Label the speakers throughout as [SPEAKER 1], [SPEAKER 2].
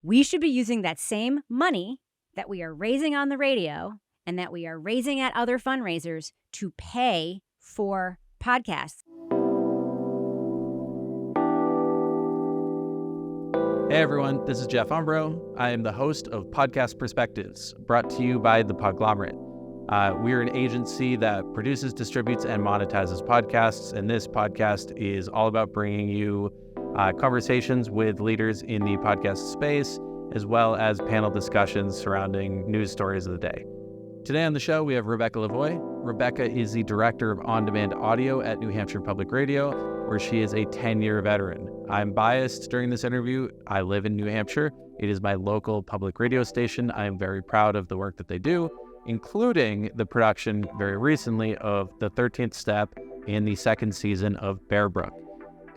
[SPEAKER 1] we should be using that same money that we are raising on the radio and that we are raising at other fundraisers to pay for podcasts.
[SPEAKER 2] Hey everyone, this is Jeff Umbro. I am the host of Podcast Perspectives, brought to you by the Podglomerate. We're an agency that produces, distributes, and monetizes podcasts, and this podcast is all about bringing you conversations with leaders in the podcast space, as well as panel discussions surrounding news stories of the day. Today on the show, we have Rebecca Lavoie. Rebecca is the Director of On-Demand Audio at New Hampshire Public Radio, where she is a 10-year veteran. I'm biased during this interview. I live in New Hampshire. It is my local public radio station. I am very proud of the work that they do, including the production very recently of the 13th step in the second season of Bear Brook.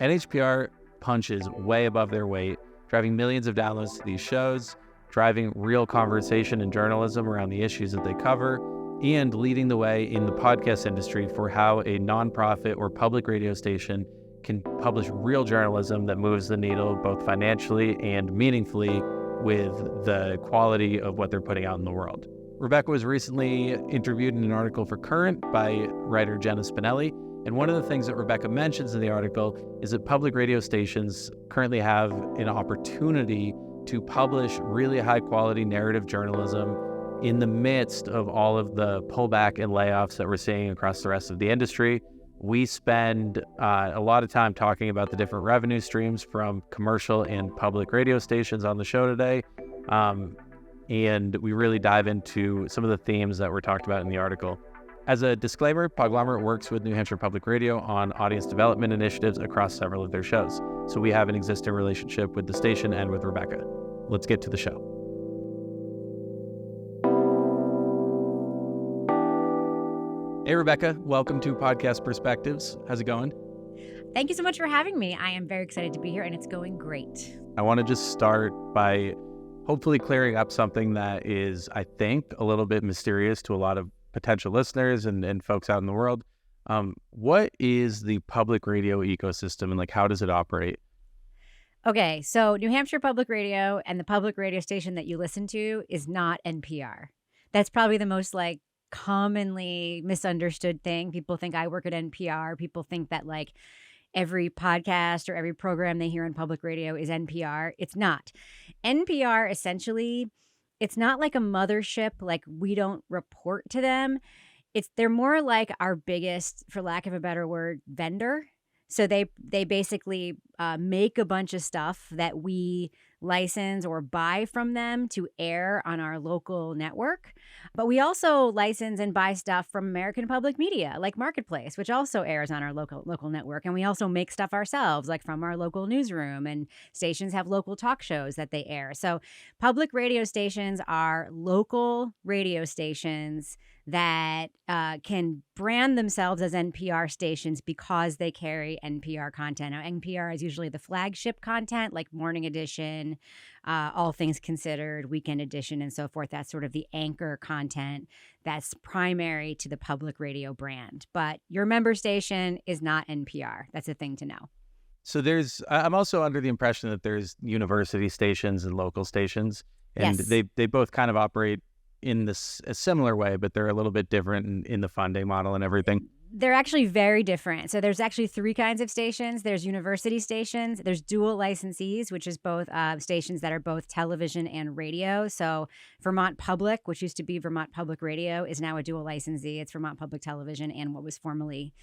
[SPEAKER 2] NHPR punches way above their weight, driving millions of downloads to these shows, driving real conversation and journalism around the issues that they cover, and leading the way in the podcast industry for how a nonprofit or public radio station can publish real journalism that moves the needle both financially and meaningfully with the quality of what they're putting out in the world. Rebecca was recently interviewed in an article for Current by writer Jenna Spinelli, and one of the things that Rebecca mentions in the article is that public radio stations currently have an opportunity to publish really high-quality narrative journalism in the midst of all of the pullback and layoffs that we're seeing across the rest of the industry. We spend a lot of time talking about the different revenue streams from commercial and public radio stations on the show today. And we really dive into some of the themes that were talked about in the article. As a disclaimer, Podglomerate works with New Hampshire Public Radio on audience development initiatives across several of their shows. So we have an existing relationship with the station and with Rebecca. Let's get to the show. Hey, Rebecca, welcome to Podcast Perspectives. How's it going?
[SPEAKER 1] Thank you so much for having me. I am very excited to be here, and it's going great.
[SPEAKER 2] I want to just start by hopefully clearing up something that is, I think, a little bit mysterious to a lot of potential listeners and folks out in the world. What is the public radio ecosystem, and how does it operate?
[SPEAKER 1] Okay, so New Hampshire Public Radio and the public radio station that you listen to is not NPR. That's probably the most commonly misunderstood thing. People think I work at NPR. People think that every podcast or every program they hear on public radio is NPR. It's not. NPR essentially, it's not like a mothership. We don't report to them. They're more like our biggest, for lack of a better word, vendor. So they basically make a bunch of stuff that we license or buy from them to air on our local network. But we also license and buy stuff from American Public Media, like Marketplace, which also airs on our local network. And we also make stuff ourselves, from our local newsroom. And stations have local talk shows that they air. So public radio stations are local radio stations that can brand themselves as NPR stations because they carry NPR content. Now, NPR is usually the flagship content, like Morning Edition, All Things Considered, Weekend Edition, and so forth. That's sort of the anchor content that's primary to the public radio brand. But your member station is not NPR. That's a thing to know.
[SPEAKER 2] So I'm also under the impression that there's university stations and local stations, and
[SPEAKER 1] yes.
[SPEAKER 2] they both kind of operate in a similar way, but they're a little bit different in the funding model and everything.
[SPEAKER 1] They're actually very different. So there's actually three kinds of stations. There's university stations. There's dual licensees, which is both stations that are both television and radio. So Vermont Public, which used to be Vermont Public Radio, is now a dual licensee. It's Vermont Public Television and what was formerly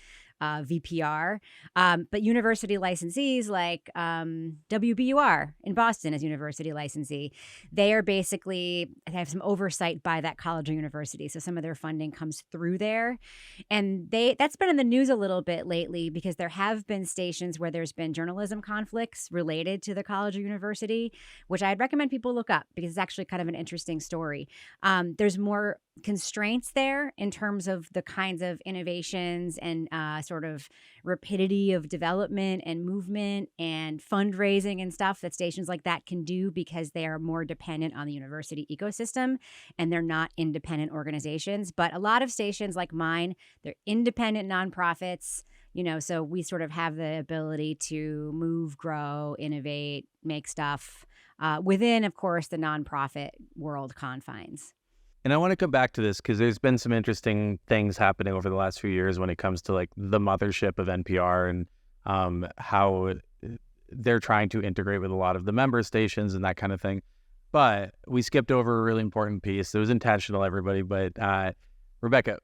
[SPEAKER 1] VPR. But university licensees like WBUR in Boston is university licensee. They are basically have some oversight by that college or university. So some of their funding comes through there. And that's been in the news a little bit lately because there have been stations where there's been journalism conflicts related to the college or university, which I'd recommend people look up because it's actually kind of an interesting story. There's more constraints there in terms of the kinds of innovations and sort of rapidity of development and movement and fundraising and stuff that stations like that can do because they are more dependent on the university ecosystem and they're not independent organizations. But a lot of stations like mine, they're independent nonprofits, so we sort of have the ability to move, grow, innovate, make stuff within, of course, the nonprofit world confines.
[SPEAKER 2] And I want to come back to this because there's been some interesting things happening over the last few years when it comes to like the mothership of NPR and how they're trying to integrate with a lot of the member stations and that kind of thing. But we skipped over a really important piece. It was intentional, everybody. But Rebecca,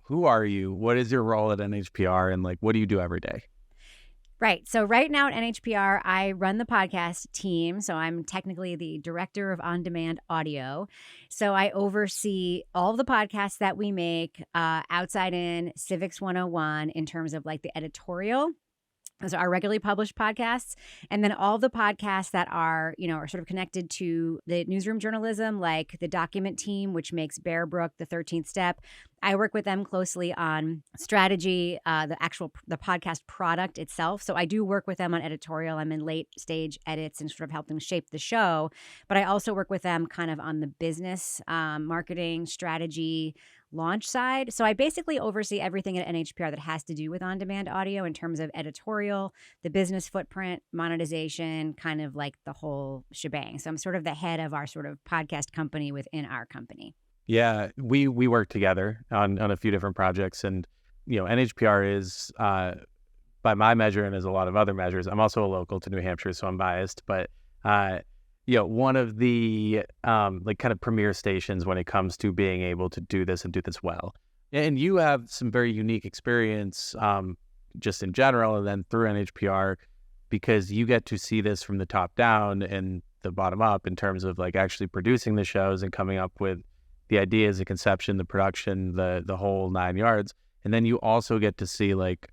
[SPEAKER 2] who are you? What is your role at NHPR? And like, what do you do every day?
[SPEAKER 1] Right. So right now at NHPR, I run the podcast team. So I'm technically the director of on-demand audio. So I oversee all the podcasts that we make outside in Civics 101 in terms of like the editorial. Those are our regularly published podcasts. And then all the podcasts that are, are sort of connected to the newsroom journalism, like the document team, which makes Bear Brook the 13th Step. I work with them closely on strategy, the podcast product itself. So I do work with them on editorial. I'm in late stage edits and sort of help them shape the show. But I also work with them kind of on the business, marketing, strategy, launch side. So I basically oversee everything at NHPR that has to do with on-demand audio in terms of editorial, the business footprint, monetization, kind of like the whole shebang. So I'm sort of the head of our sort of podcast company within our company.
[SPEAKER 2] Yeah, we work together on a few different projects, and NHPR is by my measure and as a lot of other measures. I'm also a local to New Hampshire, so I'm biased, but one of the like kind of premier stations when it comes to being able to do this and do this well. And you have some very unique experience just in general, and then through NHPR, because you get to see this from the top down and the bottom up in terms of like actually producing the shows and coming up with the ideas, the conception, the production, the whole 9 yards. And then you also get to see like,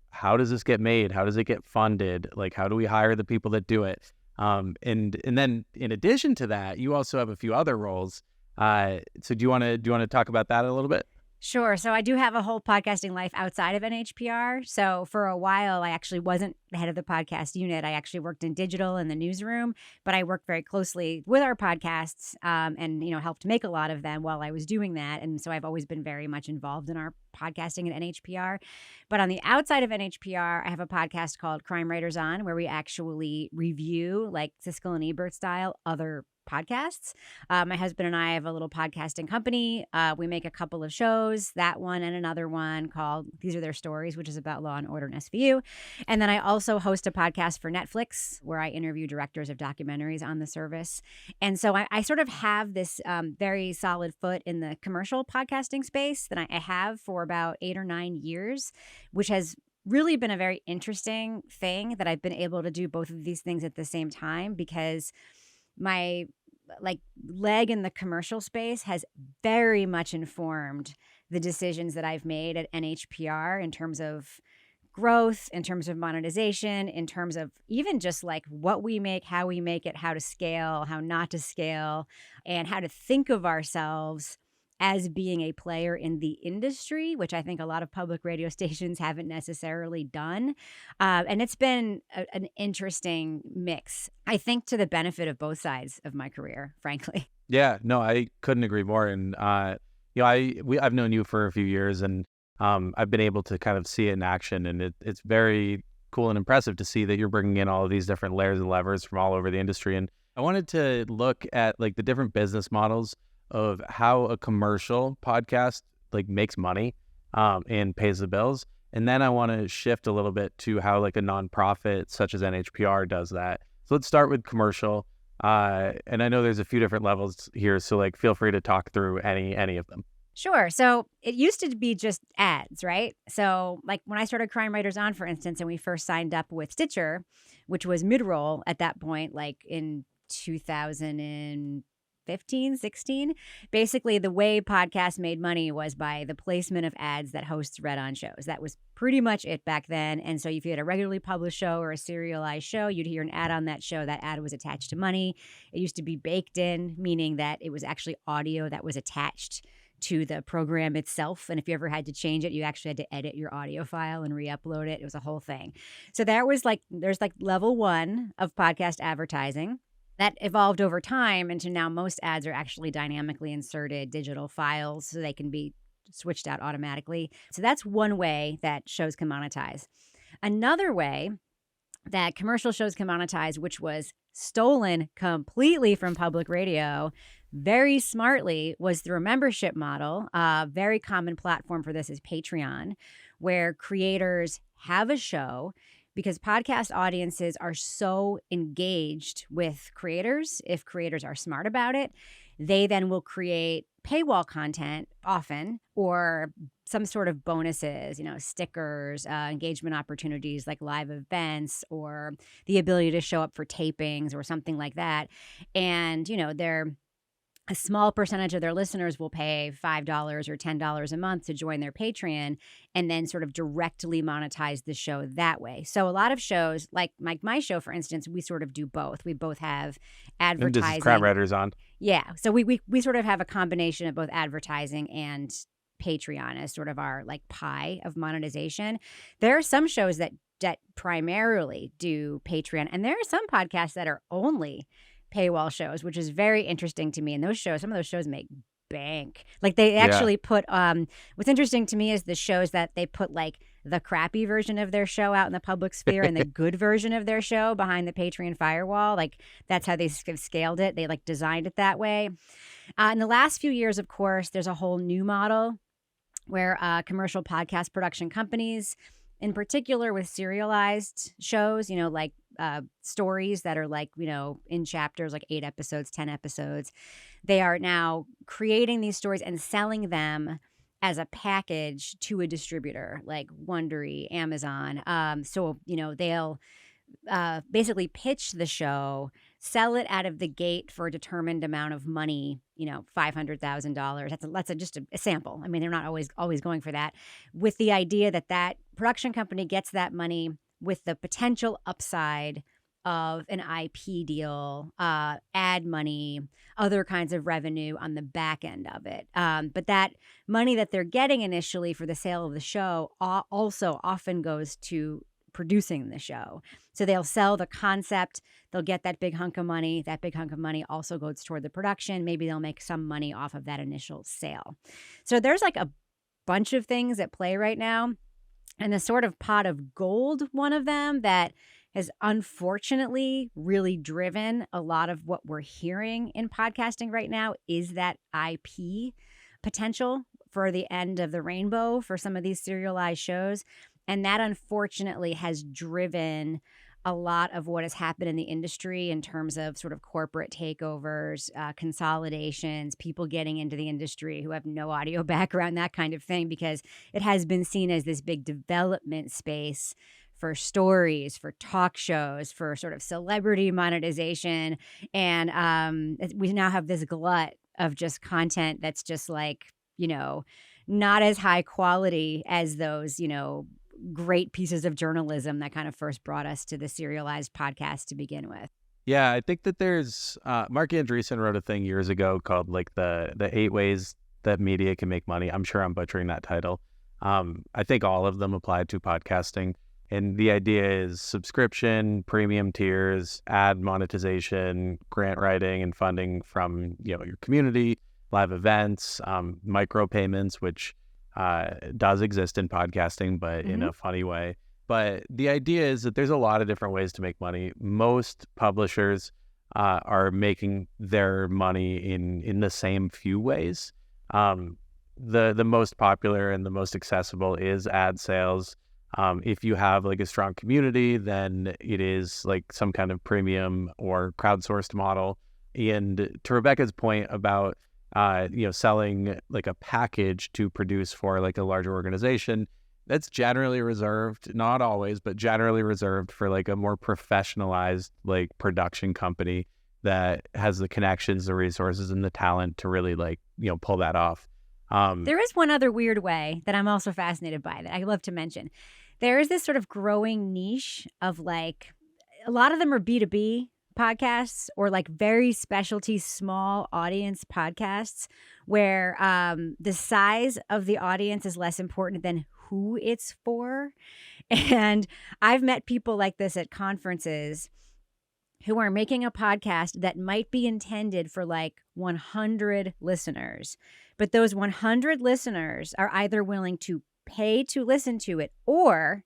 [SPEAKER 2] how does this get made? How does it get funded? Like, how do we hire the people that do it? And then in addition to that, you also have a few other roles. So do you want to talk about that a little bit?
[SPEAKER 1] Sure. So I do have a whole podcasting life outside of NHPR. So for a while, I actually wasn't the head of the podcast unit. I actually worked in digital in the newsroom, but I worked very closely with our podcasts and, helped make a lot of them while I was doing that. And so I've always been very much involved in our podcasting at NHPR. But on the outside of NHPR, I have a podcast called Crime Writers On, where we actually review, like Siskel and Ebert style, other podcasts. My husband and I have a little podcasting company. We make a couple of shows, that one and another one called These Are Their Stories, which is about law and order and SVU. And then I also host a podcast for Netflix where I interview directors of documentaries on the service. And so I sort of have this very solid foot in the commercial podcasting space that I have for about 8 or 9 years, which has really been a very interesting thing that I've been able to do both of these things at the same time, because my leg in the commercial space has very much informed the decisions that I've made at NHPR in terms of growth, in terms of monetization, in terms of even just like what we make, how we make it, how to scale, how not to scale, and how to think of ourselves as being a player in the industry, which I think a lot of public radio stations haven't necessarily done. And it's been an interesting mix, I think, to the benefit of both sides of my career, frankly.
[SPEAKER 2] Yeah, no, I couldn't agree more. And, I've known you for a few years, and I've been able to kind of see it in action. And it's very cool and impressive to see that you're bringing in all of these different layers and levers from all over the industry. And I wanted to look at like the different business models of how a commercial podcast like makes money and pays the bills. And then I want to shift a little bit to how like a nonprofit such as NHPR does that. So let's start with commercial. And I know there's a few different levels here, so like feel free to talk through any of them.
[SPEAKER 1] Sure. So it used to be just ads, right? So like when I started Crime Writers On, for instance, and we first signed up with Stitcher, which was mid-roll at that point, like in 2015, 16. Basically, the way podcasts made money was by the placement of ads that hosts read on shows. That was pretty much it back then. And so if you had a regularly published show or a serialized show, you'd hear an ad on that show. That ad was attached to money. It used to be baked in, meaning that it was actually audio that was attached to the program itself. And if you ever had to change it, you actually had to edit your audio file and re-upload it. It was a whole thing. So there's level 1 of podcast advertising. That evolved over time into now most ads are actually dynamically inserted digital files so they can be switched out automatically. So that's one way that shows can monetize. Another way that commercial shows can monetize, which was stolen completely from public radio, very smartly, was through a membership model. A very common platform for this is Patreon, where creators have a show because podcast audiences are so engaged with creators. If creators are smart about it, they then will create paywall content often, or some sort of bonuses, stickers, engagement opportunities like live events, or the ability to show up for tapings or something like that. And, a small percentage of their listeners will pay $5 or $10 a month to join their Patreon and then sort of directly monetize the show that way. So a lot of shows, like my show, for instance, we sort of do both. We both have advertising.
[SPEAKER 2] And this is Crime Writers On.
[SPEAKER 1] Yeah. So we sort of have a combination of both advertising and Patreon as sort of our like pie of monetization. There are some shows that primarily do Patreon, and there are some podcasts that are only paywall shows, which is very interesting to me. And some of those shows make bank. Like they actually put what's interesting to me is the shows that they put like the crappy version of their show out in the public sphere and the good version of their show behind the Patreon firewall. Like that's how they scaled it. They like designed it that way. In the last few years, of course, there's a whole new model where commercial podcast production companies, in particular with serialized shows, like stories that are like, in chapters, like 8 episodes, 10 episodes. They are now creating these stories and selling them as a package to a distributor like Wondery, Amazon. So, they'll basically pitch the show, sell it out of the gate for a determined amount of money, $500,000. That's just a sample. I mean, they're not always going for that, with the idea that production company gets that money with the potential upside of an IP deal, ad money, other kinds of revenue on the back end of it. But that money that they're getting initially for the sale of the show also often goes to producing the show. So they'll sell the concept, they'll get that big hunk of money. That big hunk of money also goes toward the production. Maybe they'll make some money off of that initial sale. So there's like a bunch of things at play right now. And the sort of pot of gold, one of them that has unfortunately really driven a lot of what we're hearing in podcasting right now, is that IP potential for the end of the rainbow for some of these serialized shows. And that unfortunately has driven a lot of what has happened in the industry in terms of sort of corporate takeovers, consolidations, people getting into the industry who have no audio background, that kind of thing, because it has been seen as this big development space for stories, for talk shows, for sort of celebrity monetization. And we now have this glut of just content that's just like, not as high quality as those, great pieces of journalism that kind of first brought us to the serialized podcast to begin with.
[SPEAKER 2] Yeah, I think that there's Mark Andreessen wrote a thing years ago called like the 8 ways that media can make money. I'm sure I'm butchering that title. I think all of them apply to podcasting. And the idea is subscription, premium tiers, ad monetization, grant writing and funding from your community, live events, micro payments, which does exist in podcasting, but in a funny way. But the idea is that there's a lot of different ways to make money. Most publishers are making their money in the same few ways. The most popular and the most accessible is ad sales. If you have like a strong community, then it is like some kind of premium or crowdsourced model. And to Rebecca's point about selling like a package to produce for like a larger organization, that's generally reserved, not always, but generally reserved for like a more professionalized like production company that has the connections, the resources, and the talent to really like, pull that off.
[SPEAKER 1] There is one other weird way that I'm also fascinated by that I love to mention. There is this sort of growing niche of like, a lot of them are B2B podcasts or like very specialty small audience podcasts where the size of the audience is less important than who it's for. And I've met people like this at conferences who are making a podcast that might be intended for like 100 listeners, but those 100 listeners are either willing to pay to listen to it, or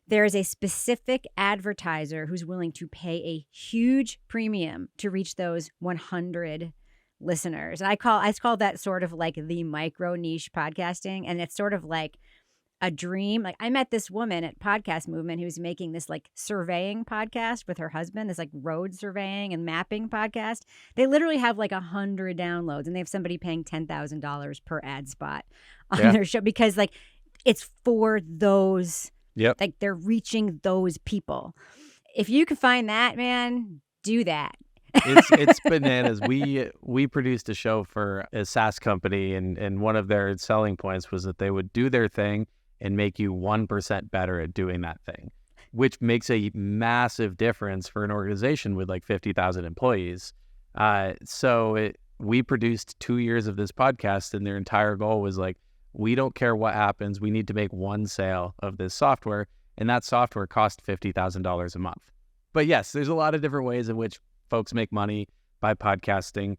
[SPEAKER 1] there is a specific advertiser who's willing to pay a huge premium to reach those 100 listeners. And I call that sort of like the micro niche podcasting. And it's sort of like a dream. Like I met this woman at Podcast Movement who's making this like surveying podcast with her husband, this like road surveying and mapping podcast. They literally have like 100 downloads and they have somebody paying $10,000 per ad spot on their show because like it's for those, like they're reaching those people. If you can find that, man, do that.
[SPEAKER 2] It's bananas. We produced a show for a SaaS company, and one of their selling points was that they would do their thing and make you 1% better at doing that thing, which makes a massive difference for an organization with like 50,000 employees. We produced 2 years of this podcast, and their entire goal was like, we don't care what happens. We need to make one sale of this software, and that software cost $50,000 a month. But yes, there's a lot of different ways in which folks make money by podcasting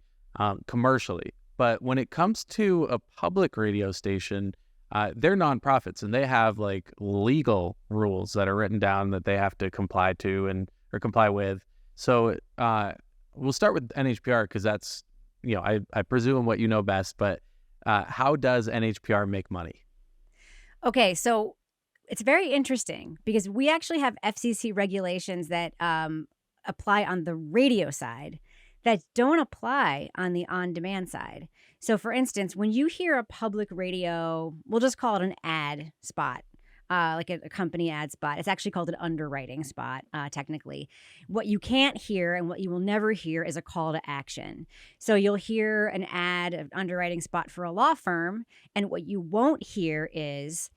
[SPEAKER 2] commercially. But when it comes to a public radio station, they're nonprofits and they have like legal rules that are written down that they have to comply or comply with. So we'll start with NHPR because that's, I presume what you know best, but how does NHPR make money?
[SPEAKER 1] Okay, so it's very interesting because we actually have FCC regulations that apply on the radio side that don't apply on the on-demand side. So for instance, when you hear a public radio, we'll just call it an ad spot, like a company ad spot. It's actually called an underwriting spot, technically. What you can't hear and what you will never hear is a call to action. So you'll hear an underwriting spot for a law firm, and what you won't hear is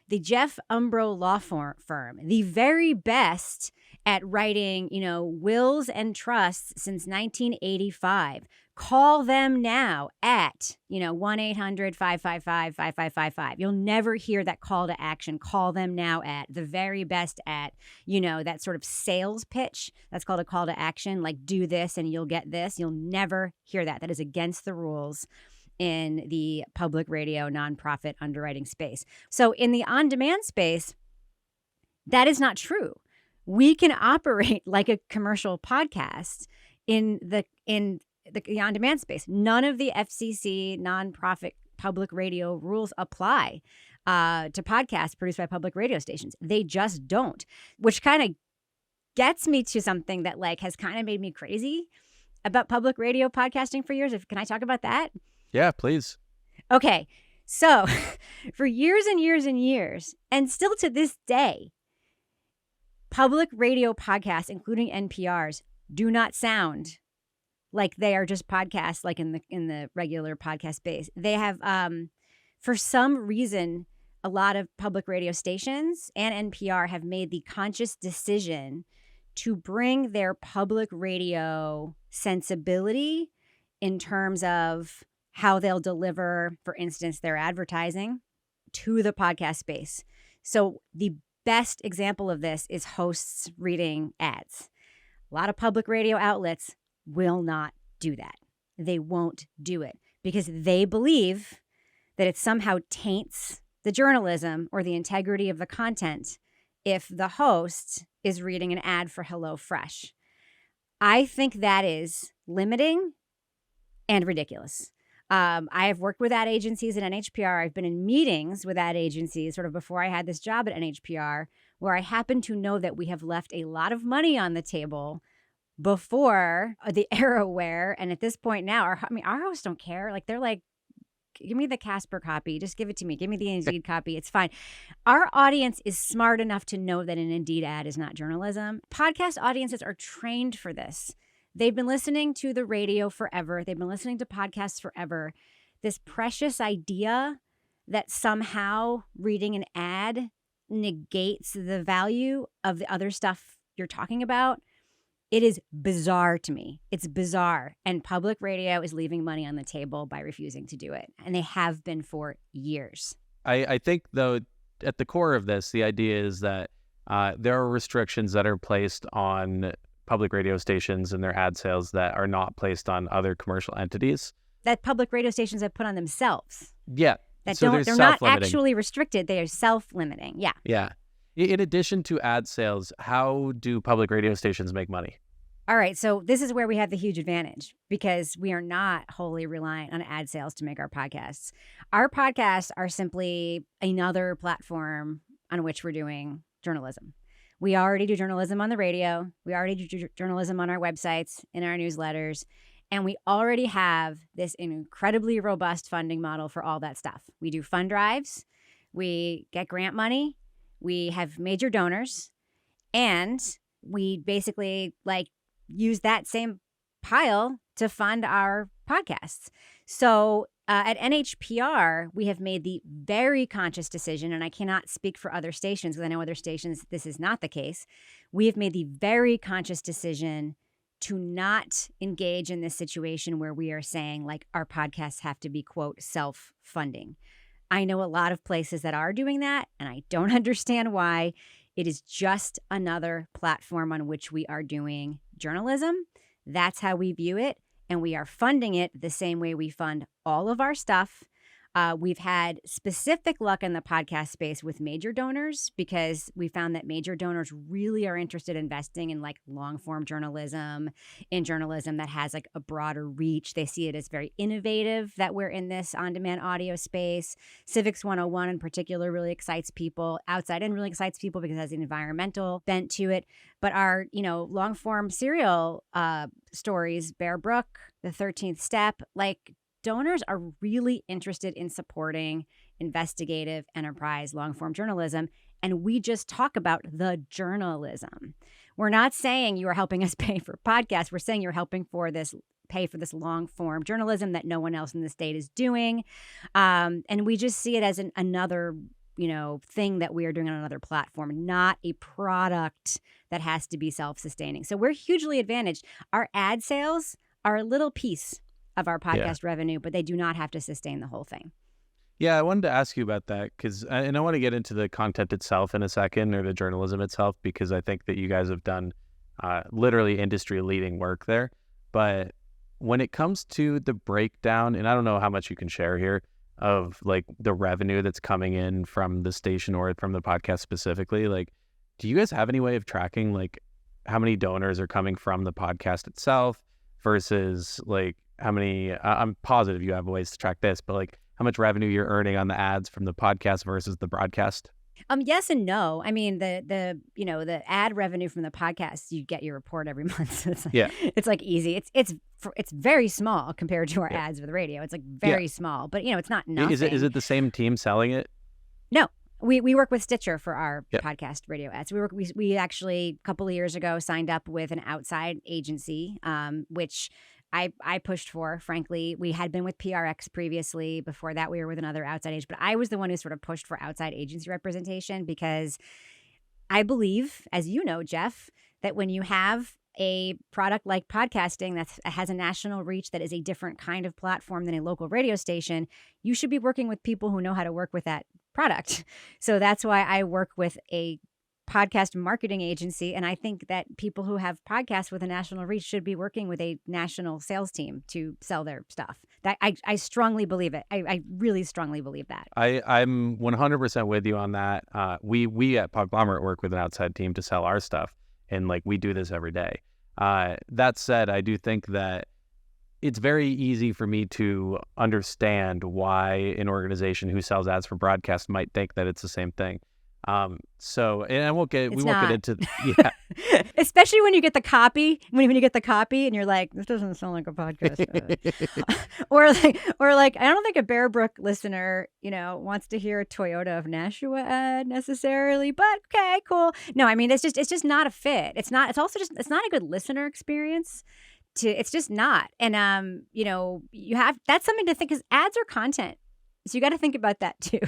[SPEAKER 1] the Jeff Umbro law firm, the very best at writing, wills and trusts since 1985. Call them now at, 1-800-555-5555. You'll never hear that call to action. Call them now at the very best at, that sort of sales pitch. That's called a call to action, like do this and you'll get this. You'll never hear that. That is against the rules in the public radio nonprofit underwriting space. So in the on-demand space, that is not true. We can operate like a commercial podcast in the on-demand space. None of the FCC nonprofit public radio rules apply to podcasts produced by public radio stations. They just don't, which kind of gets me to something that like has kind of made me crazy about public radio podcasting for years. Can I talk about that?
[SPEAKER 2] Yeah, please.
[SPEAKER 1] Okay. So for years and years and years, and still to this day, public radio podcasts, including NPRs, do not sound like they are just podcasts like in the regular podcast space. They have, for some reason, a lot of public radio stations and NPR have made the conscious decision to bring their public radio sensibility in terms of how they'll deliver, for instance, their advertising to the podcast space. So the best example of this is hosts reading ads. A lot of public radio outlets will not do that. They won't do it because they believe that it somehow taints the journalism or the integrity of the content if the host is reading an ad for HelloFresh. I think that is limiting and ridiculous. I have worked with ad agencies at NHPR. I've been in meetings with ad agencies sort of before I had this job at NHPR, where I happen to know that we have left a lot of money on the table before the era where, and at this point now, our hosts don't care. Like they're like, give me the Casper copy. Just give it to me. Give me the Indeed copy. It's fine. Our audience is smart enough to know that an Indeed ad is not journalism. Podcast audiences are trained for this. They've been listening to the radio forever. They've been listening to podcasts forever. This precious idea that somehow reading an ad negates the value of the other stuff you're talking about, it is bizarre to me. It's bizarre. And public radio is leaving money on the table by refusing to do it. And they have been for years.
[SPEAKER 2] I think, though, at the core of this, the idea is that there are restrictions that are placed on public radio stations and their ad sales that are not placed on other commercial entities.
[SPEAKER 1] That public radio stations have put on themselves.
[SPEAKER 2] Yeah.
[SPEAKER 1] That
[SPEAKER 2] so
[SPEAKER 1] they're not actually restricted. They are self-limiting. Yeah.
[SPEAKER 2] Yeah. In addition to ad sales, how do public radio stations make money?
[SPEAKER 1] All right, so this is where we have the huge advantage because we are not wholly reliant on ad sales to make our podcasts. Our podcasts are simply another platform on which we're doing journalism. We already do journalism on the radio. We already do journalism on our websites, in our newsletters, and we already have this incredibly robust funding model for all that stuff. We do fund drives, we get grant money, we have major donors, and we basically use that same pile to fund our podcasts. So at NHPR, we have made the very conscious decision, and I cannot speak for other stations because I know other stations this is not the case. We have made the very conscious decision to not engage in this situation where we are saying our podcasts have to be, quote, self-funding. I know a lot of places that are doing that, and I don't understand why. It is just another platform on which we are doing journalism. That's how we view it. And we are funding it the same way we fund all of our stuff. We've had specific luck in the podcast space with major donors because we found that major donors really are interested in investing in long form journalism, in journalism that has a broader reach. They see it as very innovative that we're in this on-demand audio space. Civics 101 in particular really excites people. Outside In really excites people because it has an environmental bent to it. But our, long form serial stories, Bear Brook, The 13th Step, donors are really interested in supporting investigative enterprise long-form journalism, and we just talk about the journalism. We're not saying you are helping us pay for podcasts. We're saying you're helping pay for this long-form journalism that no one else in the state is doing, and we just see it as another thing that we are doing on another platform, not a product that has to be self-sustaining. So we're hugely advantaged. Our ad sales are a little piece of our podcast revenue, but they do not have to sustain the whole thing.
[SPEAKER 2] Yeah, I wanted to ask you about that and I want to get into the content itself in a second, or the journalism itself, because I think that you guys have done literally industry-leading work there. But when it comes to the breakdown, and I don't know how much you can share here, of the revenue that's coming in from the station or from the podcast specifically, do you guys have any way of tracking how many donors are coming from the podcast itself versus how many, I'm positive you have ways to track this, but how much revenue you're earning on the ads from the podcast versus the broadcast?
[SPEAKER 1] Yes and no. I mean, the ad revenue from the podcast, you get your report every month. So it's easy. It's very small compared to our ads for the radio. It's very small, but it's not nothing.
[SPEAKER 2] Is it the same team selling it?
[SPEAKER 1] No. We work with Stitcher for our podcast radio ads. We actually a couple of years ago signed up with an outside agency, which I pushed for, frankly. We had been with PRX previously. Before that, we were with another outside agency. But I was the one who sort of pushed for outside agency representation because I believe, as you know, Jeff, that when you have a product like podcasting that has a national reach, that is a different kind of platform than a local radio station, you should be working with people who know how to work with that product. So that's why I work with a podcast marketing agency. And I think that people who have podcasts with a national reach should be working with a national sales team to sell their stuff. That I strongly believe it. I really strongly believe that.
[SPEAKER 2] I'm 100% with you on that. We at Podglomerate work with an outside team to sell our stuff. And we do this every day. That said, I do think that it's very easy for me to understand why an organization who sells ads for broadcast might think that it's the same thing. So, and we won't get into,
[SPEAKER 1] especially when you get the copy, when you get the copy and you're like, this doesn't sound like a podcast. or I don't think a Bear Brook listener, wants to hear a Toyota of Nashua ad necessarily, but okay, cool. No, I mean, it's just not a fit. It's not a good listener experience. It's just not. And, that's something to think, because ads are content. So you got to think about that too.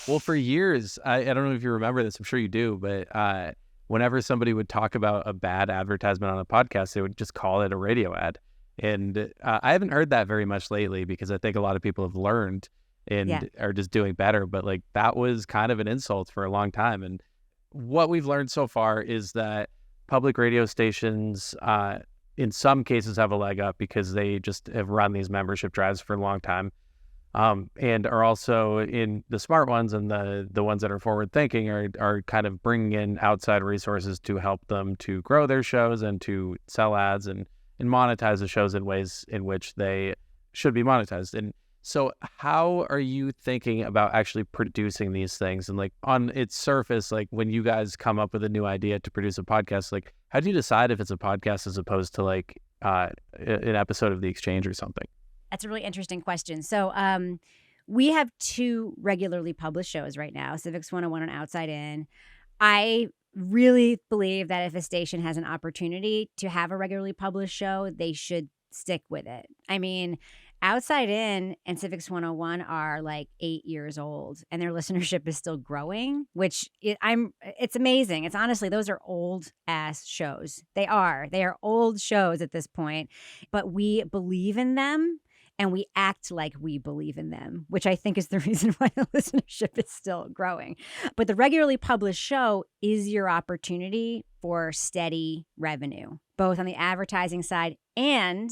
[SPEAKER 2] Well, for years, I don't know if you remember this, I'm sure you do, but whenever somebody would talk about a bad advertisement on a podcast, they would just call it a radio ad. And I haven't heard that very much lately, because I think a lot of people have learned and are just doing better. But that was kind of an insult for a long time. And what we've learned so far is that public radio stations, in some cases, have a leg up because they just have run these membership drives for a long time. and are also in the smart ones and the ones that are forward thinking are kind of bringing in outside resources to help them to grow their shows and to sell ads and monetize the shows in ways in which they should be monetized. And so how are you thinking about actually producing these things? And like on its surface, like when you guys come up with a new idea to produce a podcast, like how do you decide if it's a podcast as opposed to like an episode of The Exchange or something?
[SPEAKER 1] That's a really interesting question. So we have 2 regularly published shows right now, Civics 101 and Outside In. I really believe that if a station has an opportunity to have a regularly published show, they should stick with it. I mean, Outside In and Civics 101 are like 8 years old and their listenership is still growing, which it's amazing. It's honestly, those are old ass shows. They are old shows at this point, but we believe in them. And we act like we believe in them, which I think is the reason why the listenership is still growing. But the regularly published show is your opportunity for steady revenue, both on the advertising side and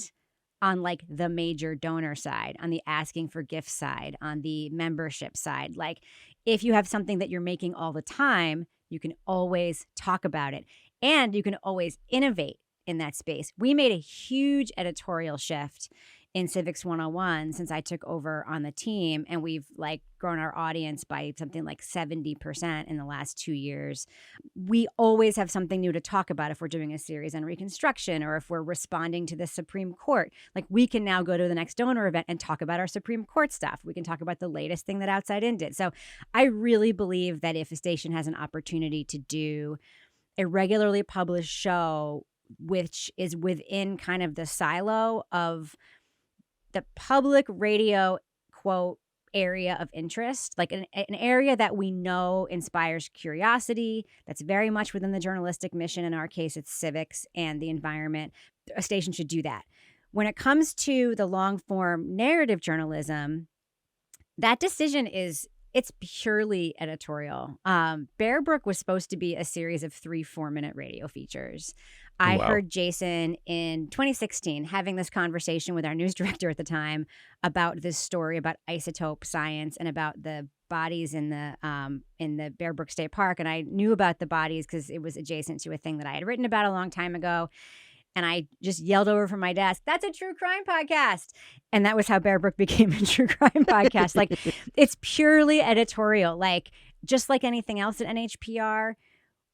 [SPEAKER 1] on like the major donor side, on the asking for gifts side, on the membership side. Like if you have something that you're making all the time, you can always talk about it and you can always innovate in that space. We made a huge editorial shift in Civics 101 since I took over on the team, and we've like grown our audience by something like 70% in the last 2 years. We always have something new to talk about if we're doing a series on Reconstruction or if we're responding to the Supreme Court. Like we can now go to the next donor event and talk about our Supreme Court stuff. We can talk about the latest thing that Outside In did. So I really believe that if a station has an opportunity to do a regularly published show, which is within kind of the silo of the public radio, quote, area of interest, like an area that we know inspires curiosity, that's very much within the journalistic mission. In our case, it's civics and the environment. A station should do that. When it comes to the long form narrative journalism, that decision it's purely editorial. Bear Brook was supposed to be a series of 3 4-minute radio features. I heard Jason in 2016 having this conversation with our news director at the time about this story about isotope science and about the bodies in the Bear Brook State Park. And I knew about the bodies because it was adjacent to a thing that I had written about a long time ago. And I just yelled over from my desk, "That's a true crime podcast." And that was how Bear Brook became a true crime podcast. Like, it's purely editorial. Like, just like anything else at NHPR,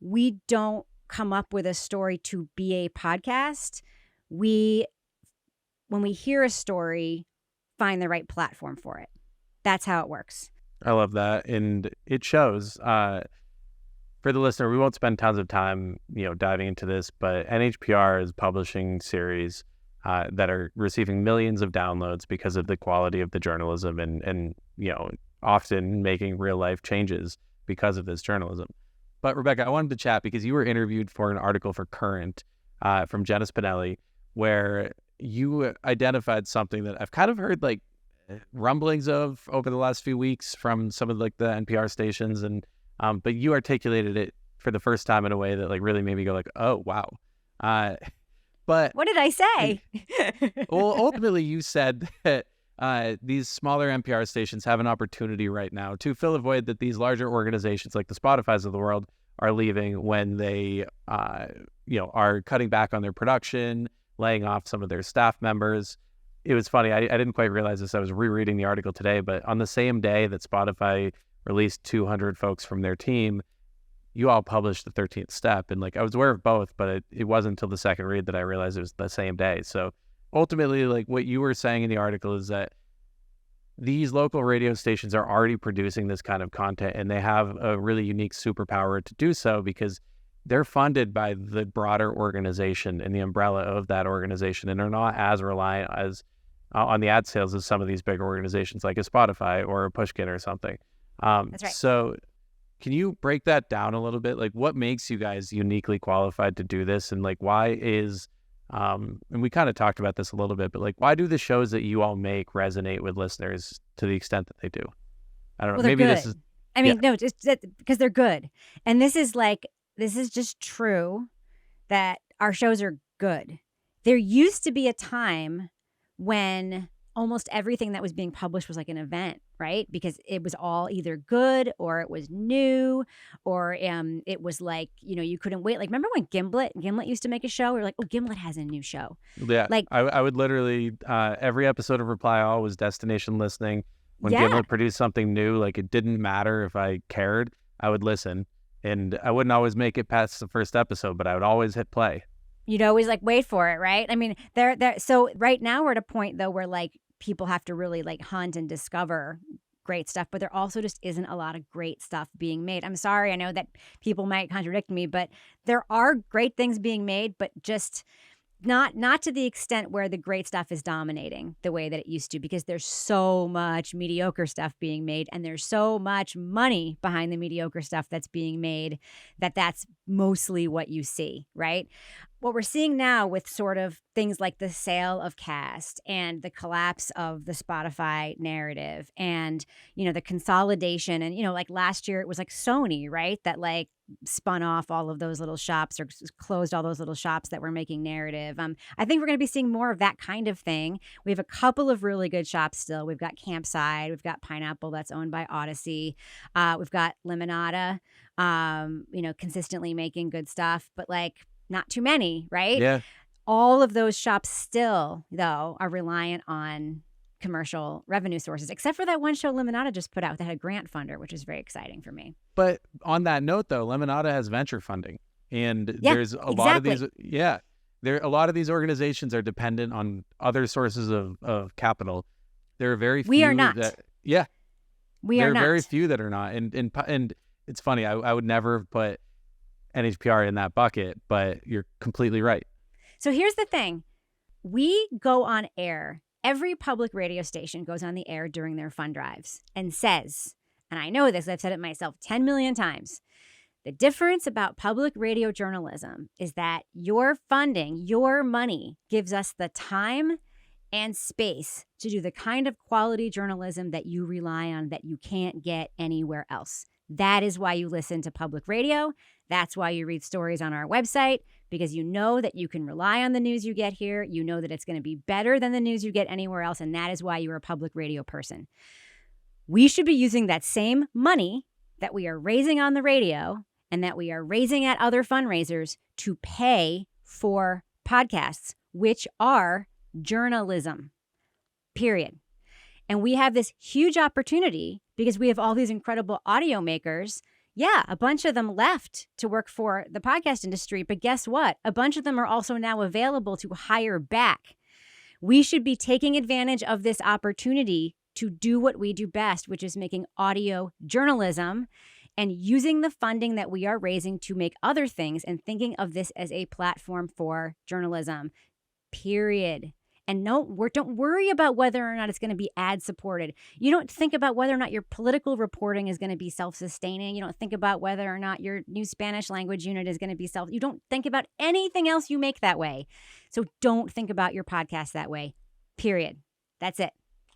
[SPEAKER 1] we don't come up with a story to be a podcast. When we hear a story, find the right platform for it. That's how it works.
[SPEAKER 2] I love that. And it shows. For the listener, we won't spend tons of time, diving into this, but NHPR is publishing series that are receiving millions of downloads because of the quality of the journalism and often making real life changes because of this journalism. But Rebecca, I wanted to chat because you were interviewed for an article for Current from Jenna Spinelli, where you identified something that I've kind of heard like rumblings of over the last few weeks from some of like the NPR stations, and but you articulated it for the first time in a way that like really made me go like, oh wow. But
[SPEAKER 1] what did I say?
[SPEAKER 2] Well, ultimately you said that these smaller NPR stations have an opportunity right now to fill a void that these larger organizations like the Spotifys of the world are leaving when they are cutting back on their production, laying off some of their staff members. It was funny. I didn't quite realize this. I was rereading the article today, but on the same day that Spotify released 200 folks from their team, you all published the 13th step. And like, I was aware of both, but it wasn't until the second read that I realized it was the same day. So ultimately, like what you were saying in the article is that these local radio stations are already producing this kind of content, and they have a really unique superpower to do so because they're funded by the broader organization and the umbrella of that organization, and are not as reliant as on the ad sales as some of these big organizations like a Spotify or a Pushkin or something.
[SPEAKER 1] That's right.
[SPEAKER 2] So can you break that down a little bit? Like, what makes you guys uniquely qualified to do this? And like, why is, and we kind of talked about this a little bit, but like, why do the shows that you all make resonate with listeners to the extent that they do? I don't know.
[SPEAKER 1] Well, maybe
[SPEAKER 2] good.
[SPEAKER 1] This is, I mean, no, just because they're good. And this is just true that our shows are good. There used to be a time when almost everything that was being published was like an event, right? Because it was all either good or it was new or it was like, you couldn't wait. Like, remember when Gimlet used to make a show? We were like, oh, Gimlet has a new show.
[SPEAKER 2] Yeah.
[SPEAKER 1] Like,
[SPEAKER 2] I would literally, every episode of Reply All was destination listening. When Gimlet produced something new, like it didn't matter if I cared, I would listen. And I wouldn't always make it past the first episode, but I would always hit play.
[SPEAKER 1] You'd always like wait for it, right? I mean, so right now we're at a point though where like people have to really like hunt and discover great stuff, but there also just isn't a lot of great stuff being made. I'm sorry, I know that people might contradict me, but there are great things being made, but just not to the extent where the great stuff is dominating the way that it used to, because there's so much mediocre stuff being made and there's so much money behind the mediocre stuff that's being made that's mostly what you see, right? What we're seeing now with sort of things like the sale of Cast and the collapse of the Spotify narrative and, the consolidation and, like last year it was like Sony, right? That like spun off all of those little shops or closed all those little shops that were making narrative. I think we're going to be seeing more of that kind of thing. We have a couple of really good shops still. We've got Campside. We've got Pineapple that's owned by Odyssey. We've got Limonada, consistently making good stuff, but like, not too many, right?
[SPEAKER 2] Yeah.
[SPEAKER 1] All of those shops still, though, are reliant on commercial revenue sources, except for that one show Limonada just put out that had a grant funder, which is very exciting for me.
[SPEAKER 2] But on that note, though, Limonada has venture funding. And there's a lot of these. Yeah. A lot of these organizations are dependent on other sources of capital. There are very few.
[SPEAKER 1] We are not.
[SPEAKER 2] We are not. There are very few that are not. And it's funny. I would never put NHPR in that bucket, but you're completely right.
[SPEAKER 1] So here's the thing. We go on air. Every public radio station goes on the air during their fund drives and says, and I know this, I've said it myself 10 million times, the difference about public radio journalism is that your funding, your money gives us the time and space to do the kind of quality journalism that you rely on that you can't get anywhere else. That is why you listen to public radio. That's why you read stories on our website, because you know that you can rely on the news you get here. You know that it's going to be better than the news you get anywhere else, and that is why you're a public radio person. We should be using that same money that we are raising on the radio and that we are raising at other fundraisers to pay for podcasts, which are journalism, period. And we have this huge opportunity because we have all these incredible audio makers. Yeah, a bunch of them left to work for the podcast industry, but guess what? A bunch of them are also now available to hire back. We should be taking advantage of this opportunity to do what we do best, which is making audio journalism and using the funding that we are raising to make other things and thinking of this as a platform for journalism, period. And don't worry about whether or not it's going to be ad supported. You don't think about whether or not your political reporting is going to be self-sustaining. You don't think about whether or not your new Spanish language unit is going to be you don't think about anything else you make that way. So don't think about your podcast that way, period. That's it.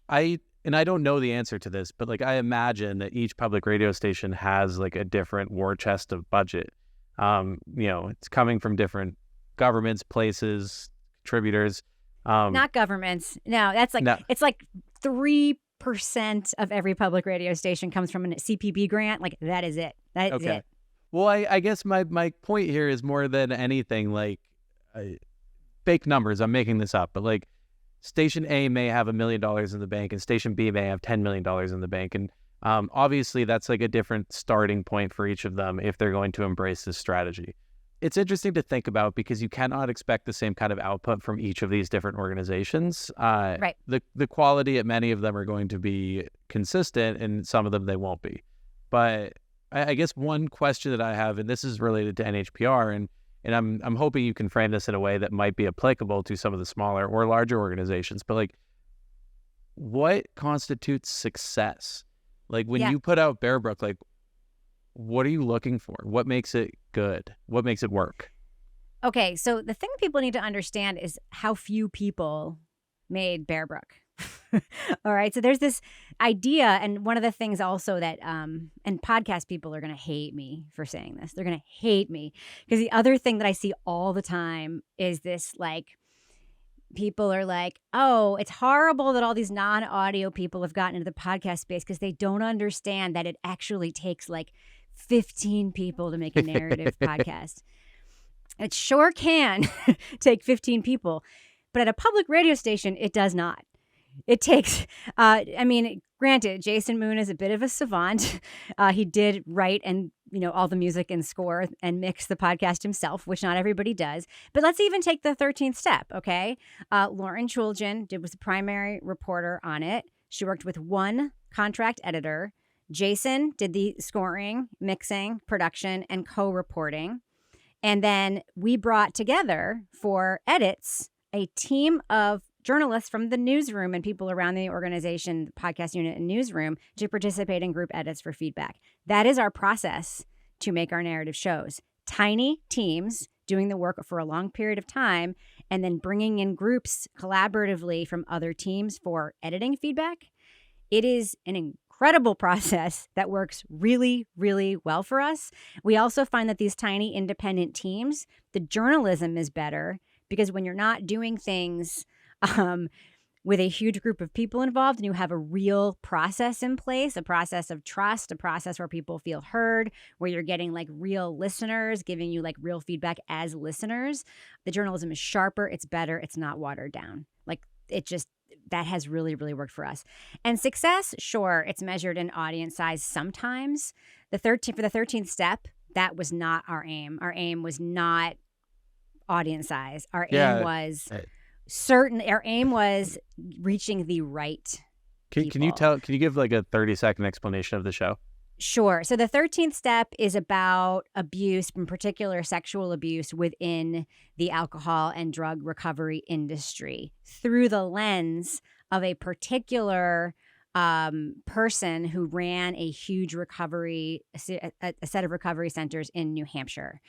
[SPEAKER 2] I don't know the answer to this, but like I imagine that each public radio station has like a different war chest of budget. It's coming from different governments, places, contributors.
[SPEAKER 1] Not governments. No, that's like, It's like 3% of every public radio station comes from a CPB grant. Like that is it. That is it.
[SPEAKER 2] Well, I guess my point here is more than anything like fake numbers. I'm making this up, but like Station A may have $1 million in the bank and Station B may have $10 million in the bank. And obviously that's like a different starting point for each of them if they're going to embrace this strategy. It's interesting to think about because you cannot expect the same kind of output from each of these different organizations.
[SPEAKER 1] Right.
[SPEAKER 2] The quality at many of them are going to be consistent and some of them they won't be. But I guess one question that I have, and this is related to NHPR, and I'm hoping you can frame this in a way that might be applicable to some of the smaller or larger organizations, but like what constitutes success? Like when you put out Bear Brook, like what are you looking for? What makes it good? What makes it work?
[SPEAKER 1] Okay, so the thing people need to understand is how few people made Bear Brook. All right, so there's this idea, and one of the things also that, and podcast people are going to hate me for saying this. They're going to hate me because the other thing that I see all the time is this like people are like, oh, it's horrible that all these non-audio people have gotten into the podcast space because they don't understand that it actually takes like 15 people to make a narrative podcast. It sure can take 15 people, but at a public radio station, it does not. It takes, granted, Jason Moon is a bit of a savant. He did write and, all the music and score and mix the podcast himself, which not everybody does. But let's even take the 13th step, okay? Lauren Chulgin was the primary reporter on it. She worked with one contract editor. Jason did the scoring, mixing, production, and co-reporting. And then we brought together for edits a team of journalists from the newsroom and people around the organization, the podcast unit and newsroom to participate in group edits for feedback. That is our process to make our narrative shows. Tiny teams doing the work for a long period of time and then bringing in groups collaboratively from other teams for editing feedback. It is an incredible process that works really, really well for us. We also find that these tiny independent teams, the journalism is better because when you're not doing things with a huge group of people involved and you have a real process in place, a process of trust, a process where people feel heard, where you're getting like real listeners, giving you like real feedback as listeners, the journalism is sharper, it's better, it's not watered down. Like that has really, really worked for us. And success, sure, it's measured in audience size sometimes. For the 13th step, that was not our aim. Our aim was not audience size. Our aim was our aim was reaching the right people.
[SPEAKER 2] Can you give like a 30-second explanation of the show?
[SPEAKER 1] Sure. So the 13th step is about abuse, in particular sexual abuse within the alcohol and drug recovery industry through the lens of a particular person who ran a huge a set of recovery centers in New Hampshire.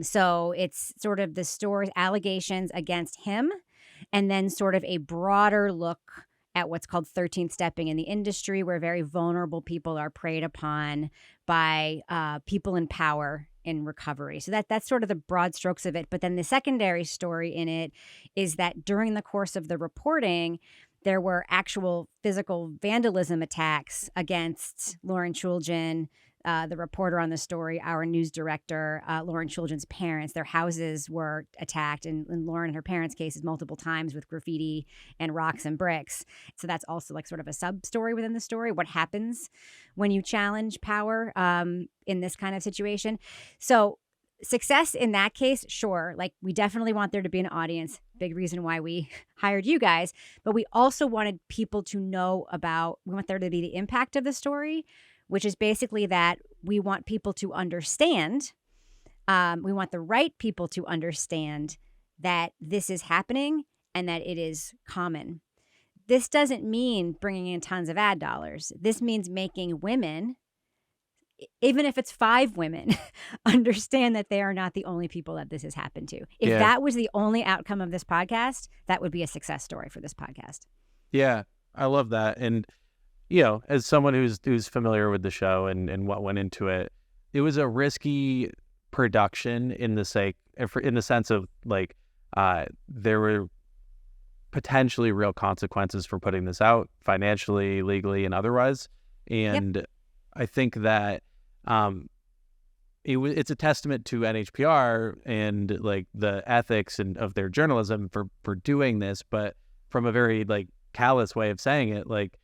[SPEAKER 1] So it's sort of the story's allegations against him and then sort of a broader look at what's called 13th stepping in the industry, where very vulnerable people are preyed upon by people in power in recovery. So that's sort of the broad strokes of it. But then the secondary story in it is that during the course of the reporting, there were actual physical vandalism attacks against Lauren Chulgin, the reporter on the story, our news director, Lauren Chulgin's parents. Their houses were attacked, and in Lauren and her parents' cases, multiple times with graffiti and rocks and bricks. So that's also like sort of a sub-story within the story. What happens when you challenge power in this kind of situation? So success in that case, sure. Like we definitely want there to be an audience. Big reason why we hired you guys. But we also wanted people to know we want there to be the impact of the story, which is basically that we want people to understand. We want the right people to understand that this is happening and that it is common. This doesn't mean bringing in tons of ad dollars. This means making women, even if it's 5 women, understand that they are not the only people that this has happened to. If that was the only outcome of this podcast, that would be a success story for this podcast.
[SPEAKER 2] Yeah, I love that. And, as someone who's familiar with the show and what went into it, it was a risky production in the sense of like there were potentially real consequences for putting this out financially, legally, and otherwise. And I think that it's a testament to NHPR and like the ethics of their journalism for doing this, but from a very like callous way of saying it, like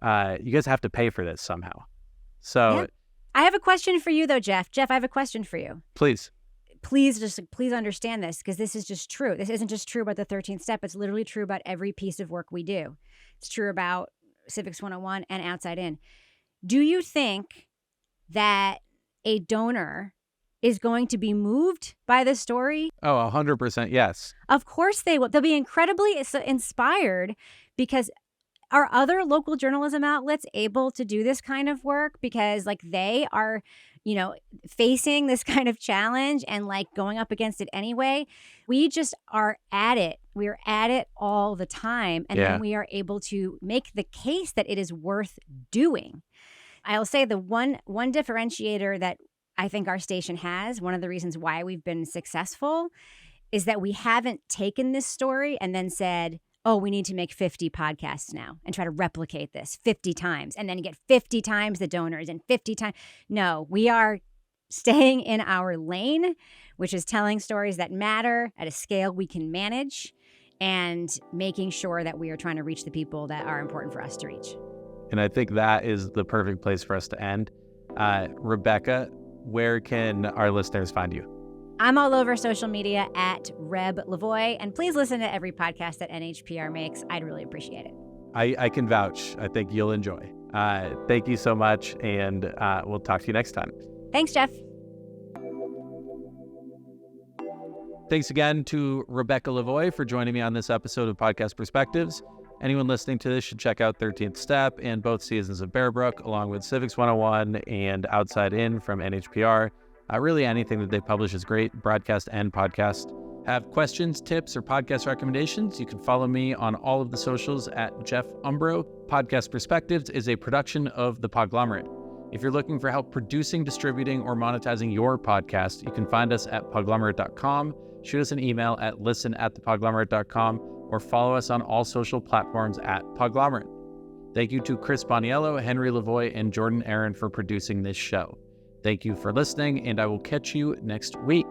[SPEAKER 2] you guys have to pay for this somehow. So
[SPEAKER 1] I have a question for you though, Jeff. I have a question for you.
[SPEAKER 2] Please
[SPEAKER 1] understand this, because this is just true. This isn't just true about the 13th step. It's literally true about every piece of work we do. It's true about Civics 101 and Outside In. Do you think that a donor is going to be moved by the story?
[SPEAKER 2] Oh, 100% yes.
[SPEAKER 1] Of course they will. They'll be incredibly inspired because are other local journalism outlets able to do this kind of work because like they are, facing this kind of challenge and like going up against it anyway? We just are at it. We're at it all the time. And then we are able to make the case that it is worth doing. I'll say the one differentiator that I think our station has, one of the reasons why we've been successful, is that we haven't taken this story and then said, oh, we need to make 50 podcasts now and try to replicate this 50 times and then get 50 times the donors and 50 times. No, we are staying in our lane, which is telling stories that matter at a scale we can manage and making sure that we are trying to reach the people that are important for us to reach.
[SPEAKER 2] And I think that is the perfect place for us to end. Rebecca, where can our listeners find you?
[SPEAKER 1] I'm all over social media at Reb Lavoie, and please listen to every podcast that NHPR makes. I'd really appreciate it.
[SPEAKER 2] I can vouch. I think you'll enjoy. Thank you so much, and we'll talk to you next time.
[SPEAKER 1] Thanks, Jeff.
[SPEAKER 2] Thanks again to Rebecca Lavoie for joining me on this episode of Podcast Perspectives. Anyone listening to this should check out 13th Step and both seasons of Bear Brook, along with Civics 101 and Outside In from NHPR. Really anything that they publish is great, broadcast and podcast. Have questions, tips, or podcast recommendations? You can follow me on all of the socials at Jeff Umbro. Podcast Perspectives is a production of the Podglomerate. If you're looking for help producing, distributing, or monetizing your podcast, you can find us at podglomerate.com. Shoot us an email at listen@thepodglomerate.com or follow us on all social platforms at Podglomerate. Thank you to Chris Boniello, Henry Lavoie, and Jordan Aaron for producing this show. Thank you for listening, and I will catch you next week.